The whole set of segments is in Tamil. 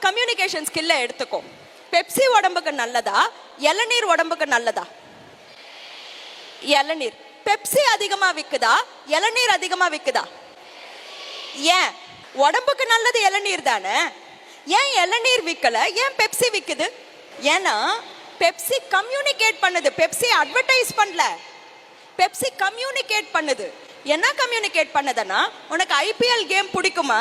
கம்யூனிகேஷன் ஸ்கில்ல எடுத்துக்கோ. பெப்சி உடம்புக்கு நல்லதா, இளநீர் உடம்புக்கு நல்லதா? இளநீர். பெப்சி அதிகமா விக்குதா, இளநீர் அதிகமா விக்குதா? ஏன்? உடம்புக்கு நல்லது இளநீர் தானே. ஏன் இளநீர் விற்கல, ஏன் பெப்சி விக்குது? ஏன்னா பெப்சி கம்யூனிகேட் பண்ணுது, பெப்சி அட்வர்டைஸ் பண்ணல, பெப்சி கம்யூனிகேட் பண்ணுது. என்ன கம்யூனிகேட் பண்ணுதுன்னா, உனக்கு ஐபிஎல் கேம் பிடிக்குமா,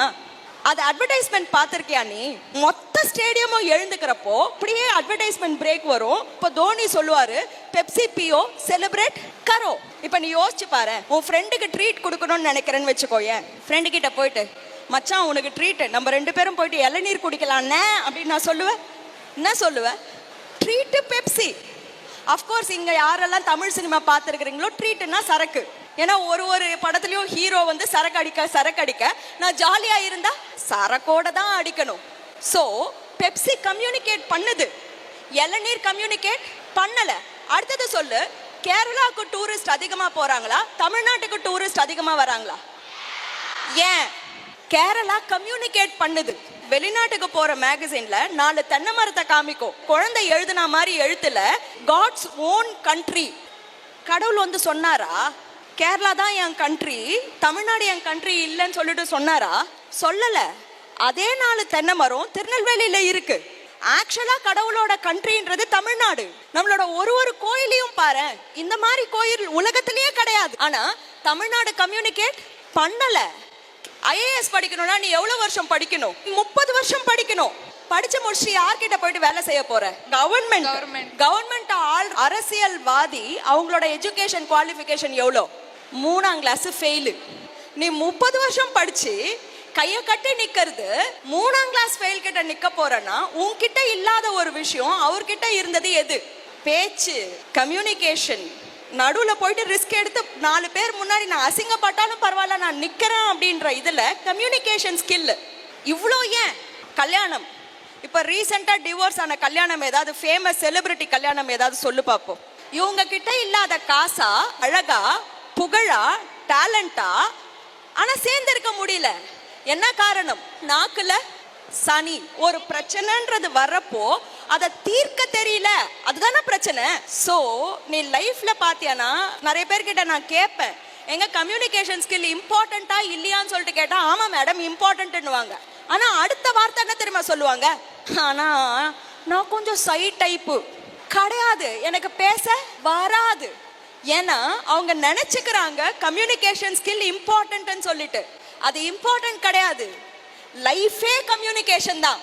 அது அட்வர்டைஸ்மெண்ட் பார்த்திருக்கியா நீ? மொத்த ஸ்டேடியமும் எழுந்துக்கிறப்போ அப்படியே அட்வர்டைஸ்மெண்ட் பிரேக் வரும். இப்போ தோனி சொல்லுவாரு, பெப்சி பியோ செலிப்ரேட் கரோ. இப்போ நீ யோசிச்சு பாரு, உன் ஃப்ரெண்டுக்கு ட்ரீட் கொடுக்கணும்னு நினைக்கிறேன்னு வச்சுக்கோ. என் ஃப்ரெண்டு கிட்ட போயிட்டு, மச்சான் உனக்கு ட்ரீட், நம்ம 2 பேரும் போயிட்டு இளநீர் குடிக்கலாம்னே அப்படின்னு நான் சொல்லுவேன். என்ன சொல்லுவேன்? Treat Pepsi. அஃப்கோர்ஸ் இங்கே யாரெல்லாம் தமிழ் சினிமா பார்த்துருக்குறீங்களோ, ட்ரீட்டுன்னா சரக்கு. ஏன்னா ஒரு படத்துலையும் ஹீரோ வந்து சரக்கு அடிக்க நான் ஜாலியாக இருந்தா சரக்கோட தான் அடிக்கணும். ஸோ பெப்சி கம்யூனிகேட் பண்ணுது, இளநீர் கம்யூனிகேட் பண்ணலை. அடுத்தது சொல்லு, கேரளாவுக்கு டூரிஸ்ட் அதிகமாக போகிறாங்களா, தமிழ்நாட்டுக்கு டூரிஸ்ட் அதிகமாக வராங்களா? ஏன்? கேரளா கம்யூனிகேட் பண்ணுது. வெளிநாட்டுக்கு போற மேகசின்ல 4 தென்னை மரத்தை காமிக்கும், குழந்தை எழுதுன மாதிரி எழுத்துல காட்ஸ் ஓன் கண்ட்ரி. கடவுள் வந்து சொன்னாரா கேரளா தான் என் கண்ட்ரி, தமிழ்நாடு என் கண்ட்ரி இல்லைன்னு சொல்லிட்டு சொன்னாரா? சொல்லல. அதே 4 தென்னை மரம் திருநெல்வேலியில இருக்கு. ஆக்சுவலா கடவுளோட கண்ட்ரின்றது தமிழ்நாடு. நம்மளோட ஒரு கோயிலையும் பாரு, இந்த மாதிரி கோயில் உலகத்திலேயே கிடையாது. ஆனா தமிழ்நாடு கம்யூனிகேட் பண்ணல. ஐஏஎஸ் படிக்கணும்னா நீ எவ்வளவு வருஷம் படிக்கணும்? 30 வருஷம் படிக்கணும். படிச்சு முடிச்சு யார்கிட்ட போயிட்டு வேலை செய்ய போற? கவர்மெண்ட் அரசியல்வாதி. அவங்களோட எஜுகேஷன் குவாலிஃபிகேஷன் எவ்வளோ? 3ஆம் கிளாஸ் ஃபெயிலு. நீ 30 வருஷம் படிச்சு கையை கட்டி நிக்கிறது 3ஆம் கிளாஸ் ஃபெயில் கிட்ட நிக்க போறன்னா, உன்கிட்ட இல்லாத ஒரு விஷயம் அவர்கிட்ட இருந்தது எது? பேச்சு, கம்யூனிகேஷன். நடுவில் போயிட்டு ரிஸ்க் எடுத்து 4 பேர் முன்னாடி நான் அசிங்கப்பட்டாலும் பரவாயில்ல நான் நிற்கிறேன் அப்படின்ற இதில் கம்யூனிகேஷன் ஸ்கில் இவ்வளோ. ஏன்? கல்யாணம். இப்போ ரீசெண்டாக டிவோர்ஸ் ஆன கல்யாணம் ஏதாவது, ஃபேமஸ் செலிபிரிட்டி கல்யாணம் ஏதாவது சொல்லு பார்ப்போம். இவங்க கிட்ட இல்லாத காசா, அழகா, புகழா, டேலண்டா, ஆனால் சேர்ந்திருக்க முடியல. என்ன காரணம்? நாக்குல சனி. ஒரு பிரச்சனைன்றது வர்றப்போ அதை தீர்க்க தெரியல, அதுதானே பிரச்சனை. ஸோ நீ லைஃப்ல பாத்தியானா, நிறைய பேர்கிட்ட நான் கேட்பேன், எங்க கம்யூனிகேஷன் ஸ்கில் இம்பார்ட்டண்டா இல்லையான்னு சொல்லிட்டு கேட்டா, ஆமா மேடம் இம்பார்ட்டன்ட்னுவாங்க. ஆனா அடுத்த வார்த்தை என்ன தெரியுமா சொல்லுவாங்க? ஆனா நான் கொஞ்சம் சை டைப்பு கிடையாது, எனக்கு பேச வராது. ஏன்னா அவங்க நினைச்சுக்கிறாங்க கம்யூனிகேஷன் ஸ்கில் இம்பார்ட்டன்ட்னு சொல்லிட்டு. அது இம்பார்ட்டன்ட் கிடையாது. லைஃபே கம்யூனிகேஷன் தான்.